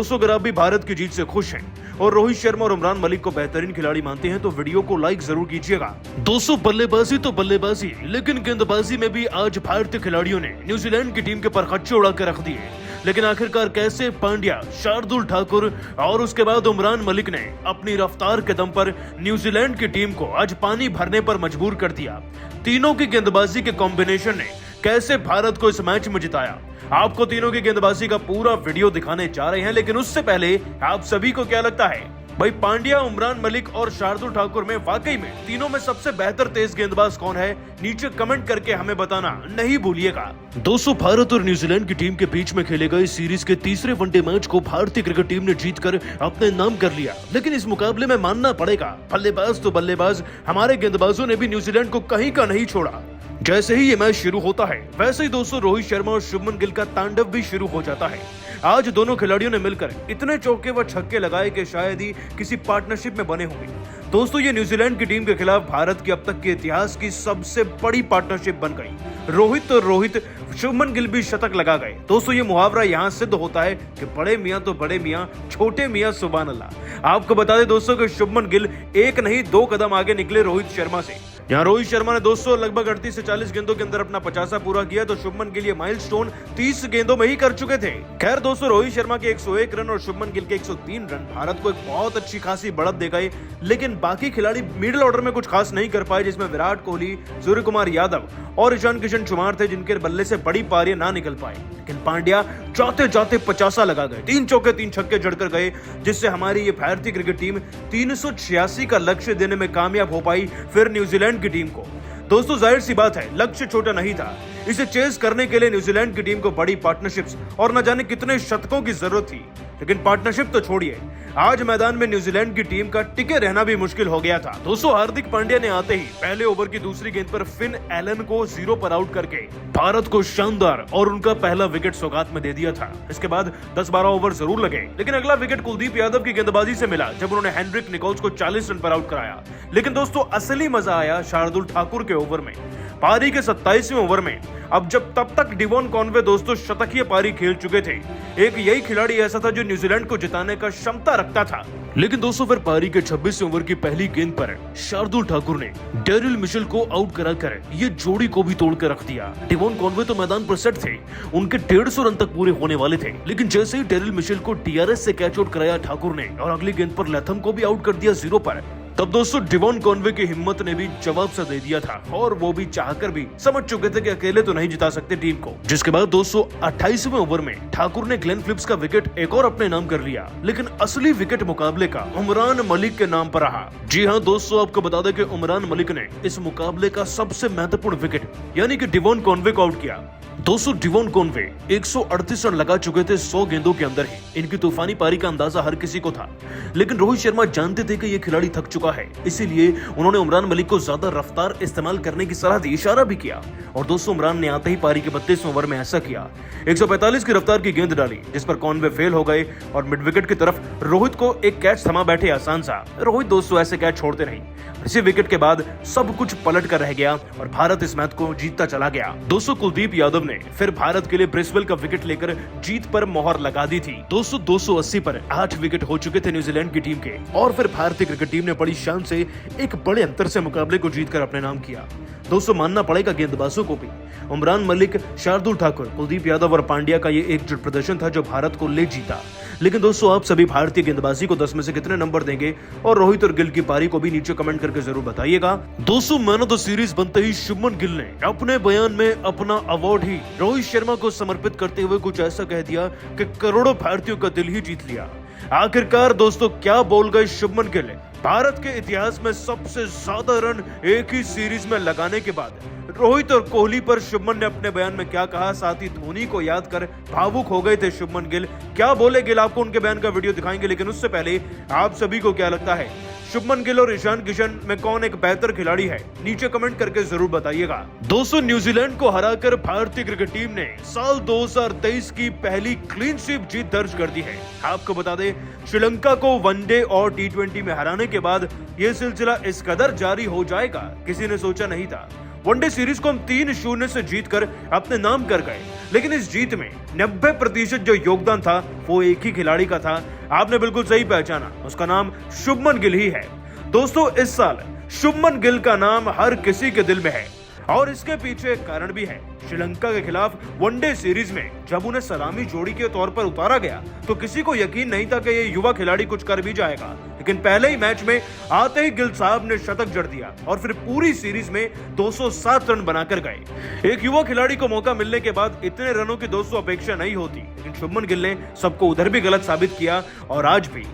दोस्तों अगर आप भी भारत की जीत से खुश हैं और रोहित शर्मा और उमरान मलिक को बेहतरीन खिलाड़ी मानते हैं तो वीडियो को लाइक जरूर कीजिएगा। दोस्तों बल्लेबाजी तो बल्लेबाजी, लेकिन गेंदबाजी में भी आज भारतीय खिलाड़ियों ने न्यूजीलैंड की टीम के परखच्चे उड़ा कर रख दिए। लेकिन आखिरकार कैसे पांड्या, शार्दुल ठाकुर और उसके बाद उमरान मलिक ने अपनी रफ्तार के दम पर न्यूजीलैंड की टीम को आज पानी भरने पर मजबूर कर दिया। तीनों की गेंदबाजी के कॉम्बिनेशन ने कैसे भारत को इस मैच में जिताया, आपको तीनों की गेंदबाजी का पूरा वीडियो दिखाने जा रहे हैं। लेकिन उससे पहले आप सभी को क्या लगता है भाई, पांड्या, उमरान मलिक और शार्दुल ठाकुर में वाकई में तीनों में सबसे बेहतर तेज गेंदबाज कौन है? नीचे कमेंट करके हमें बताना नहीं भूलिएगा। दोस्तों भारत और न्यूजीलैंड की टीम के बीच में खेले गए सीरीज के तीसरे वनडे मैच को भारतीय क्रिकेट टीम ने जीतकर अपने नाम कर लिया। लेकिन इस मुकाबले में मानना पड़ेगा, बल्लेबाज तो बल्लेबाज, हमारे गेंदबाजों ने भी न्यूजीलैंड को कहीं का नहीं छोड़ा। जैसे ही ये मैच शुरू होता है वैसे ही दोस्तों रोहित शर्मा और शुभमन गिल का तांडव भी शुरू हो जाता है। आज दोनों खिलाड़ियों ने मिलकर इतने चौके व छक्के लगाए कि शायद ही किसी पार्टनरशिप में बने होंगे। दोस्तों ये न्यूजीलैंड की टीम के खिलाफ भारत की अब तक के इतिहास की सबसे बड़ी पार्टनरशिप बन गई। रोहित शुभमन गिल भी शतक लगा गए। दोस्तों ये मुहावरा यहाँ सिद्ध होता है कि बड़े मियाँ तो बड़े मियाँ, छोटे मियाँ सुभान अल्लाह। आपको बता दें दोस्तों कि शुभमन गिल एक नहीं 2 कदम आगे निकले रोहित शर्मा से। यहाँ रोहित शर्मा ने दोस्तों लगभग 38 से 40 गेंदों के अंदर अपना 50 पूरा किया, तो शुभमन गिल ये माइलस्टोन 30 गेंदों में ही कर चुके थे। खैर दोस्तों रोहित शर्मा के 101 रन और शुभमन गिल के 103 रन भारत को एक बहुत अच्छी खासी बढ़त दे गए। लेकिन बाकी खिलाड़ी मिडिल ऑर्डर में कुछ खास नहीं कर पाए, जिसमें विराट कोहली, सूर्य कुमार यादव और ईशान किशन शुमार थे, जिनके बल्ले से बड़ी पारियां ना निकल पाए। लेकिन पांड्या जाते जाते 50 लगा गए, 3 चौके 3 छक्के जड़कर गए, जिससे हमारी ये भारतीय क्रिकेट टीम 386 का लक्ष्य देने में कामयाब हो पाई फिर न्यूजीलैंड की टीम को। दोस्तों जाहिर सी बात है लक्ष्य छोटा नहीं था, इसे चेस करने के लिए न्यूजीलैंड की टीम को बड़ी पार्टनरशिप्स और न जाने कितने शतकों की जरूरत थी। लेकिन पार्टनरशिप तो छोड़िए, आज मैदान में न्यूजीलैंड की टीम का टिके रहना भी मुश्किल हो गया था। दोस्तों हार्दिक पांड्या ने आते ही पहले ओवर की दूसरी गेंद पर फिन एलन को 0 पर आउट करके भारत को शानदार और उनका पहला विकेट सौगात में दे दिया था। इसके बाद 10-12 ओवर जरूर लगे, लेकिन अगला विकेट कुलदीप यादव की गेंदबाजी से मिला जब उन्होंने हेनरिक निकोल्स को 40 रन पर आउट कराया। लेकिन दोस्तों असली मजा आया शार्दुल ठाकुर के ओवर में, पारी के 27वें ओवर में। अब जब तब तक डिवॉन कॉनवे दोस्तों शतकीय पारी खेल चुके थे, एक यही खिलाड़ी ऐसा था जो न्यूजीलैंड को जिताने का क्षमता रखता था। लेकिन दोस्तों फिर पारी के 26वें ओवर की पहली गेंद पर शार्दुल ठाकुर ने डेरिल मिशेल को आउट कराकर ये जोड़ी को भी तोड़ कर रख दिया। डिवॉन कॉनवे तो मैदान पर सेट थे, उनके 150 रन तक पूरे होने वाले थे। लेकिन जैसे ही डेरिल मिशेल को डीआरएस से कैच आउट कराया ठाकुर ने और अगली गेंद पर लैथम को भी आउट कर दिया 0 पर, तब दोस्तों डिवॉन कॉनवे की हिम्मत ने भी जवाब सा दे दिया था और वो भी चाहकर भी समझ चुके थे कि अकेले तो नहीं जिता सकते टीम को। जिसके बाद दोस्तों 28वें ओवर में ठाकुर ने ग्लेन फिलिप्स का विकेट एक और अपने नाम कर लिया। लेकिन असली विकेट मुकाबले का उमरान मलिक के नाम पर रहा। जी हाँ दोस्तों आपको बता दें कि उमरान मलिक ने इस मुकाबले का सबसे महत्वपूर्ण विकेट यानी कि डिवॉन कॉनवे को आउट किया। दोस्तों डिवॉन कॉनवे 138 रन लगा चुके थे 100 गेंदों के अंदर ही। इनकी तूफानी पारी का अंदाजा हर किसी को था, लेकिन रोहित शर्मा जानते थे कि ये खिलाड़ी थक चुका है, इसीलिए उन्होंने उमरान मलिक को ज्यादा रफ्तार इस्तेमाल करने की सलाह दी, इशारा भी किया। और दोस्तों उमरान ने आते ही पारी के 32वें ओवर में ऐसा किया, 145 की रफ्तार की गेंद डाली, जिस पर कॉनवे फेल हो गए और मिड विकेट की तरफ रोहित को एक कैच थमा बैठे आसान सा। रोहित दोस्तों ऐसे कैच छोड़ते नहीं। इसी विकेट के बाद सब कुछ पलट कर रह गया और भारत इस मैच को जीतता चला गया। दोस्तों कुलदीप यादव ने फिर भारत के लिए ब्रिस्वेल का विकेट लेकर जीत पर मोहर लगा दी थी। दोस्तों 280 पर 8 विकेट हो चुके थे न्यूजीलैंड की टीम के और फिर भारतीय क्रिकेट टीम ने बड़ी शान से एक बड़े अंतर से मुकाबले को जीतकर अपने नाम किया। दोस्तों मानना पड़ेगा गेंदबाजों को भी, उमरान मलिक, शार्दुल ठाकुर, कुलदीप यादव और पांड्या का ये एकजुट प्रदर्शन था जो भारत को ले जीता। लेकिन दोस्तों आप सभी भारतीय गेंदबाजी को 10 में से कितने नंबर देंगे और रोहित और गिल की पारी को भी नीचे कमेंट करके जरूर बताइएगा। दोस्तों मैन ऑफ द सीरीज बनते ही शुभमन गिल ने अपने बयान में अपना अवार्ड ही रोहित शर्मा को समर्पित करते हुए कुछ ऐसा कह दिया कि करोड़ों भारतीयों का दिल ही जीत लिया। आखिरकार दोस्तों क्या बोल गए शुभमन गिल, भारत के इतिहास में सबसे ज्यादा रन एक ही सीरीज में लगाने के बाद रोहित और कोहली पर शुभमन ने अपने बयान में क्या कहा, साथ ही धोनी को याद कर भावुक हो गए थे शुभमन गिल। क्या बोले गिल, आपको उनके बयान का वीडियो दिखाएंगे, लेकिन उससे पहले आप सभी को क्या लगता है शुभमन गिल और ईशान किशन में कौन एक बेहतर खिलाड़ी है? नीचे कमेंट करके जरूर बताइएगा। दोस्तों न्यूजीलैंड को हराकर भारतीय क्रिकेट टीम ने साल 2023 की पहली क्लीन स्वीप जीत दर्ज कर दी है। आपको बता दें श्रीलंका को वनडे और T20 में हराने के बाद यह सिलसिला इस कदर जारी हो जाएगा किसी ने सोचा नहीं था। वनडे सीरीज को हम 3-0 से जीतकर अपने नाम कर गए, लेकिन इस जीत में 90% जो योगदान था वो एक ही खिलाड़ी का था। आपने बिल्कुल सही पहचाना, उसका नाम शुभमन गिल ही है। दोस्तों, इस साल शुभमन गिल का नाम हर किसी के दिल में है और इसके पीछे एक कारण भी है। श्रीलंका के खिलाफ वनडे सीरीज में जब उन्हें सलामी जोड़ी के तौर पर उतारा गया तो किसी को यकीन नहीं था कि ये युवा खिलाड़ी कुछ कर भी जाएगा, लेकिन पहले ही मैच में आते ही गिल साहब ने शतक जड़ दिया और फिर पूरी सीरीज में 207 रन बनाकर गए। एक युवा खिलाड़ी को मौका मिलने के बाद इतने रनों की दोस्तों अपेक्षा नहीं होती, लेकिन शुभमन गिल ने सबको उधर भी गलत साबित किया और आज भी।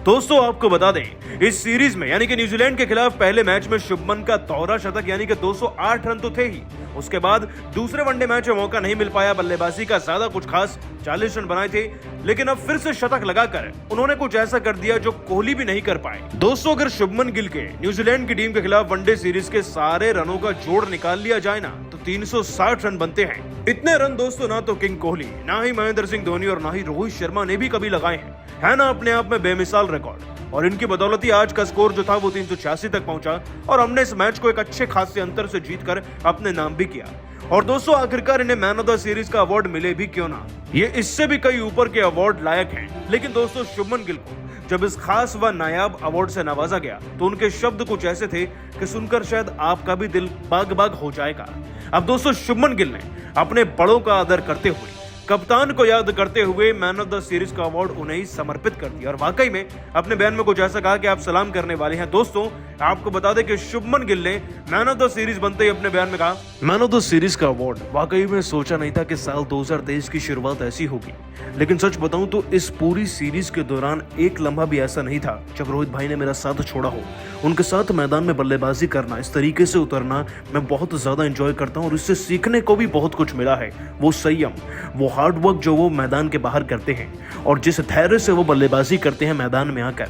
दोस्तों, आपको बता दें, इस सीरीज में यानी कि न्यूजीलैंड के खिलाफ पहले मैच में शुभमन का दोहरा शतक यानी कि 208 रन तो थे ही। उसके बाद दूसरे वनडे मैच में मौका नहीं मिल पाया बल्लेबाजी का, ज्यादा कुछ खास 40 रन बनाए थे, लेकिन अब फिर से शतक लगाकर उन्होंने कुछ ऐसा कर दिया जो कोहली भी नहीं कर पाए। दोस्तों, अगर शुभमन गिल के न्यूजीलैंड की टीम के खिलाफ वनडे सीरीज के सारे रनों का जोड़ निकाल लिया जाए ना तो 360 रन बनते हैं। इतने रन दोस्तों ना तो किंग कोहली, ना ही महेंद्र सिंह धोनी और ना ही रोहित शर्मा ने भी कभी लगाए हैं। है ना अपने आप में बेमिसाल रिकॉर्ड, और इनकी बदौलत ही आज का स्कोर जो था वो 386 तक पहुंचा और हमने इस मैच को एक अच्छे खासे अंतर से जीतकर अपने नाम भी किया। और दोस्तों, आखिरकार इन्हें मैन ऑफ द सीरीज का अवार्ड मिले भी क्यों ना, ये इससे भी कई ऊपर के अवार्ड लायक हैं। लेकिन दोस्तों, शुभमन गिल को जब इस खास व नायाब अवार्ड से नवाजा गया तो उनके शब्द कुछ ऐसे थे कि सुनकर शायद आपका भी दिल बाग बाग हो जाएगा। अब दोस्तों, शुभमन गिल ने अपने बड़ों का आदर करते हुए, कप्तान को याद करते हुए मैन ऑफ द सीरीज का अवार्ड उन्हें ही समर्पित कर दिया और वाकई में अपने बयान में कुछ ऐसा कहा कि आप सलाम करने वाले हैं। दोस्तों, आपको बता दें कि शुभमन गिल ने मैन ऑफ द सीरीज बनते ही अपने बयान में कहा, मैन ऑफ द सीरीज का अवार्ड वाकई में सोचा नहीं था कि साल 2023 की शुरुआत ऐसी होगी, लेकिन सच बताऊं तो इस पूरी सीरीज के दौरान एक लम्हा भी ऐसा नहीं था जब रोहित भाई ने मेरा साथ छोड़ा हो। उनके साथ मैदान में बल्लेबाजी करना, इस तरीके से उतरना मैं बहुत ज्यादा एंजॉय करता हूं और इससे सीखने को भी बहुत कुछ मिला है। वो संयम, वो हार्डवर्क जो वो मैदान के बाहर करते हैं और जिस धैर्य से वो बल्लेबाजी करते हैं मैदान में आकर,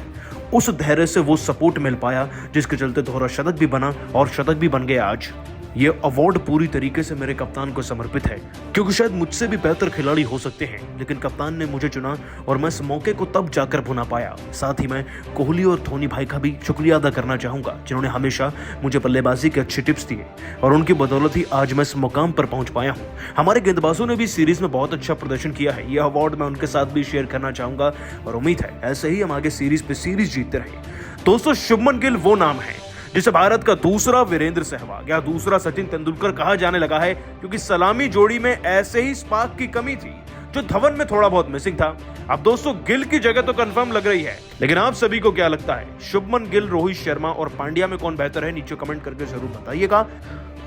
उस धैर्य से वो सपोर्ट मिल पाया जिसके चलते दोहरा शतक भी बना और शतक भी बन गया। आज ये अवार्ड पूरी तरीके से मेरे कप्तान को समर्पित है, क्योंकि शायद मुझसे भी बेहतर खिलाड़ी हो सकते हैं, लेकिन कप्तान ने मुझे चुना और मैं इस मौके को तब जाकर भुना पाया। साथ ही मैं कोहली और धोनी भाई का भी शुक्रिया अदा करना चाहूंगा, जिन्होंने हमेशा मुझे बल्लेबाजी के अच्छे टिप्स दिए और उनकी बदौलत ही आज मैं इस मुकाम पर पहुंच पाया हूं। हमारे गेंदबाजों ने भी सीरीज में बहुत अच्छा प्रदर्शन किया है। यह अवार्ड मैं उनके साथ भी शेयर करना चाहूंगा और उम्मीद है ऐसे ही हम आगे सीरीज पे सीरीज जीतते रहे। दोस्तों, शुभमन गिल वो नाम है जिसे भारत का दूसरा वीरेंद्र सहवाग या दूसरा सचिन तेंदुलकर कहा जाने लगा है, क्योंकि सलामी जोड़ी में ऐसे ही स्पार्क की कमी थी जो धवन में थोड़ा बहुत मिसिंग था। अब दोस्तों, गिल की जगह तो कंफर्म लग रही है, लेकिन आप सभी को क्या लगता है, शुभमन गिल, रोहित शर्मा और पांड्या में कौन बेहतर है? नीचे कमेंट करके जरूर बताइएगा।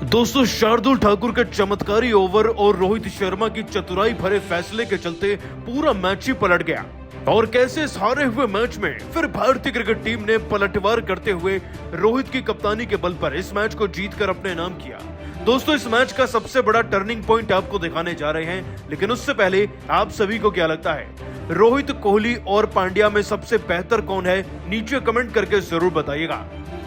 दोस्तों, शार्दुल ठाकुर के चमत्कारी ओवर और रोहित शर्मा की चतुराई भरे फैसले के चलते पूरा मैच ही पलट गया और कैसे इस हारे हुए मैच में फिर भारतीय क्रिकेट टीम ने पलटवार करते हुए रोहित की कप्तानी के बल पर इस मैच को जीतकर अपने नाम किया। दोस्तों, इस मैच का सबसे बड़ा टर्निंग पॉइंट आपको दिखाने जा रहे हैं, लेकिन उससे पहले आप सभी को क्या लगता है, रोहित, कोहली और पांड्या में सबसे बेहतर कौन है? नीचे कमेंट करके जरूर बताइएगा।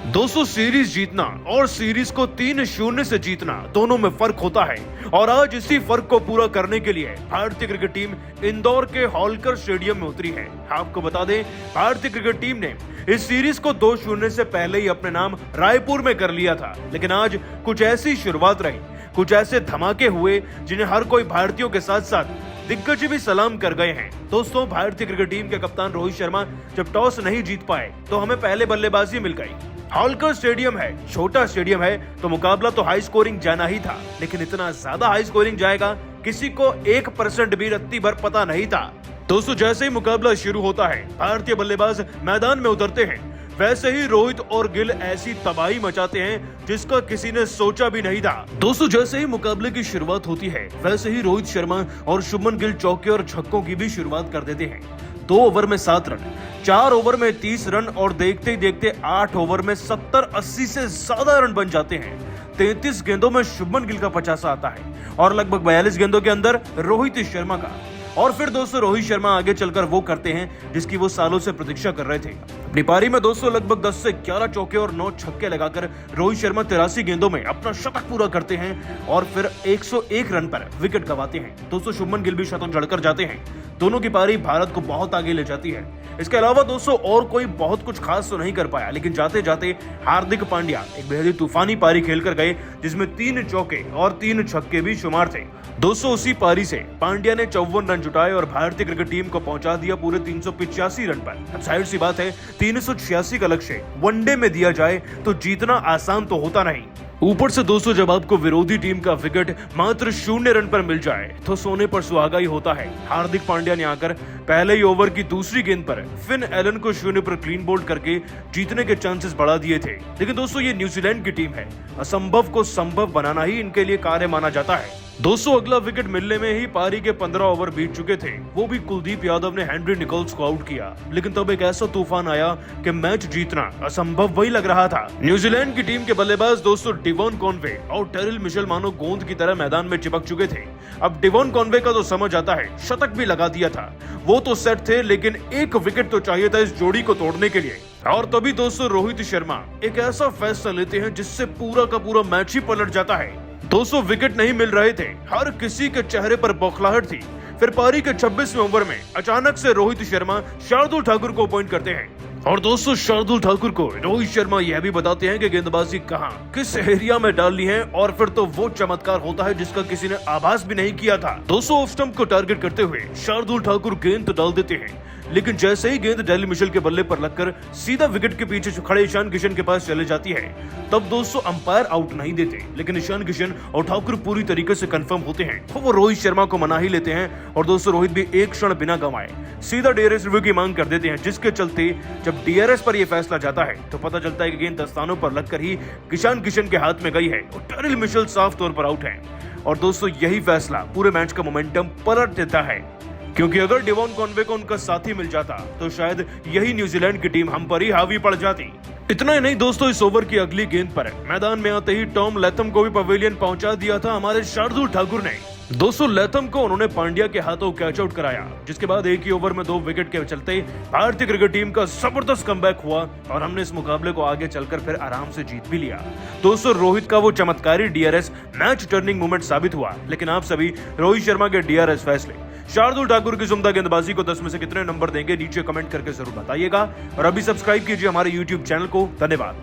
दोस्तों, सीरीज जीतना और सीरीज को 3-0 से जीतना दोनों में फर्क होता है और आज इसी फर्क को पूरा करने के लिए भारतीय क्रिकेट टीम इंदौर के होलकर स्टेडियम में उतरी है। आपको बता दें, भारतीय क्रिकेट टीम ने इस सीरीज को 2-0 से पहले ही अपने नाम रायपुर में कर लिया था, लेकिन आज कुछ ऐसी शुरुआत रही, कुछ ऐसे धमाके हुए जिन्हें हर कोई भारतीयों के साथ साथ दिग्गज भी सलाम कर गए हैं। दोस्तों, भारतीय क्रिकेट टीम के कप्तान रोहित शर्मा जब टॉस नहीं जीत पाए तो हमें पहले बल्लेबाजी मिल गई। होलकर स्टेडियम है, छोटा स्टेडियम है, तो मुकाबला तो हाई स्कोरिंग जाना ही था, लेकिन इतना ज्यादा हाई स्कोरिंग जाएगा किसी को 1% भी रत्ती भर पता नहीं था। दोस्तों, जैसे ही मुकाबला शुरू होता है, भारतीय बल्लेबाज मैदान में उतरते हैं, वैसे ही रोहित और गिल ऐसी तबाही मचाते हैं जिसका किसी ने सोचा भी नहीं था। दोस्तों, जैसे ही मुकाबले की शुरुआत होती है, वैसे ही रोहित शर्मा और शुभमन गिल चौके और छक्कों की भी शुरुआत कर देते हैं। 2 ओवर में 7 रन, 4 ओवर में 30 रन और देखते ही देखते 8 ओवर में 70-80 से ज्यादा रन बन जाते हैं। 33 गेंदों में शुभमन गिल का 50 आता है और लगभग 42 गेंदों के अंदर रोहित शर्मा का। और फिर दोस्तों रोहित शर्मा आगे चलकर वो करते हैं जिसकी वो सालों से प्रतीक्षा कर रहे थे। अपनी पारी में दोस्तों लगभग 10 से 11 चौके और 9 छक्के लगाकर रोहित शर्मा 83 गेंदों में अपना शतक पूरा करते हैं और फिर 101 रन पर विकेट गंवाते हैं। दोस्तों शुभमन गिल भी शतक जड़कर जाते हैं। दोनों की पारी भारत को बहुत आगे ले जाती है। इसके अलावा दोस्तों और कोई बहुत कुछ खास तो नहीं कर पाया, लेकिन जाते जाते हार्दिक पांड्या एक बेहद तूफानी पारी खेलकर गए जिसमें 3 चौके और 3 छक्के भी शुमार थे। दोस्तों उसी पारी से पांड्या ने 54 रन जुटाए और भारतीय क्रिकेट टीम को पहुंचा दिया पूरे 385 रन पर। अब जाहिर सी बात है 386 का लक्ष्य वनडे में दिया जाए तो जीतना आसान तो होता नहीं। ऊपर से दोस्तों जब आपको विरोधी टीम का विकेट मात्र 0 रन पर मिल जाए तो सोने पर सुहागा ही होता है। हार्दिक पांड्या ने आकर पहले ही ओवर की दूसरी गेंद पर फिन एलन को 0 पर क्लीन बोल्ड करके जीतने के चांसेस बढ़ा दिए थे। लेकिन दोस्तों ये न्यूजीलैंड की टीम है, असंभव को संभव बनाना ही इनके लिए कार्य माना जाता है। दोस्तों अगला विकेट मिलने में ही पारी के 15 ओवर बीत चुके थे। वो भी कुलदीप यादव ने हेनरी निकोल्स को आउट किया, लेकिन तब एक ऐसा तूफान आया कि मैच जीतना असंभव वही लग रहा था। न्यूजीलैंड की टीम के बल्लेबाज दोस्तों डिवॉन कॉनवे और टेरिल मिशेल मानो गोंद की तरह मैदान में चिपक चुके थे। अब डिवॉन कॉनवे का तो समझ आता है, शतक भी लगा दिया था, वो तो सेट थे, लेकिन एक विकेट तो चाहिए था इस जोड़ी को तोड़ने के लिए। और तभी दोस्तों रोहित शर्मा एक ऐसा फैसला लेते हैं जिससे पूरा का पूरा मैच ही पलट जाता है। दोस्तों विकेट नहीं मिल रहे थे, हर किसी के चेहरे पर बौखलाहट थी। फिर पारी के 26वें ओवर में अचानक से रोहित शर्मा शार्दुल ठाकुर को अपॉइंट करते हैं। और दोस्तों शार्दुल ठाकुर को रोहित शर्मा यह भी बताते हैं कि गेंदबाजी कहां किस एरिया में डालनी है, और फिर तो वो चमत्कार होता है जिसका किसी ने आभास भी नहीं किया था। दोस्तों ऑफ स्टंप को टारगेट करते हुए शार्दुल ठाकुर गेंद तो डाल देते हैं, लेकिन जैसे ही गेंद टेरिल मिशेल के बल्ले पर लगकर सीधा विकेट के पीछे खड़े ईशान किशन के पास चले जाती है, तब दोस्तों अंपायर आउट नहीं देते, लेकिन ईशान किशन और ठाकुर पूरी तरीके से कंफर्म होते हैं तो वो रोहित शर्मा को मना ही लेते हैं। और दोस्तों रोहित भी एक क्षण बिना गंवाए सीधा डीआरएस रिव्यू की मांग कर देते हैं, जिसके चलते जब डीआरएस पर यह फैसला जाता है तो पता चलता है कि गेंद दस्तानों पर लगकर ही ईशान किशन के हाथ में गई है और टेरिल मिशेल साफ तौर पर आउट है। और दोस्तों यही फैसला पूरे मैच का मोमेंटम पलट देता है, क्योंकि अगर डिवॉन कॉनवे को उनका साथी मिल जाता तो शायद यही न्यूजीलैंड की टीम हम पर ही हावी पड़ जाती। इतना ही नहीं दोस्तों, इस ओवर की अगली गेंद पर मैदान में आते ही टॉम लैथम को भी पवेलियन पहुंचा दिया था हमारे शार्दुल ठाकुर ने। दोस्तों लैथम को उन्होंने पांड्या के हाथों कैच आउट कराया, जिसके बाद एक ही ओवर में 2 विकेट के चलते भारतीय क्रिकेट टीम का जबरदस्त कमबैक हुआ और हमने इस मुकाबले को आगे चलकर फिर आराम से जीत भी लिया। दोस्तों रोहित का वो चमत्कारी डीआरएस मैच टर्निंग मोमेंट साबित हुआ, लेकिन आप सभी रोहित शर्मा के डीआरएस फैसले, शार्दुल ठाकुर की उम्दा गेंदबाजी को 10 में से कितने नंबर देंगे नीचे कमेंट करके जरूर बताइएगा। और अभी सब्सक्राइब कीजिए हमारे YouTube चैनल को। धन्यवाद।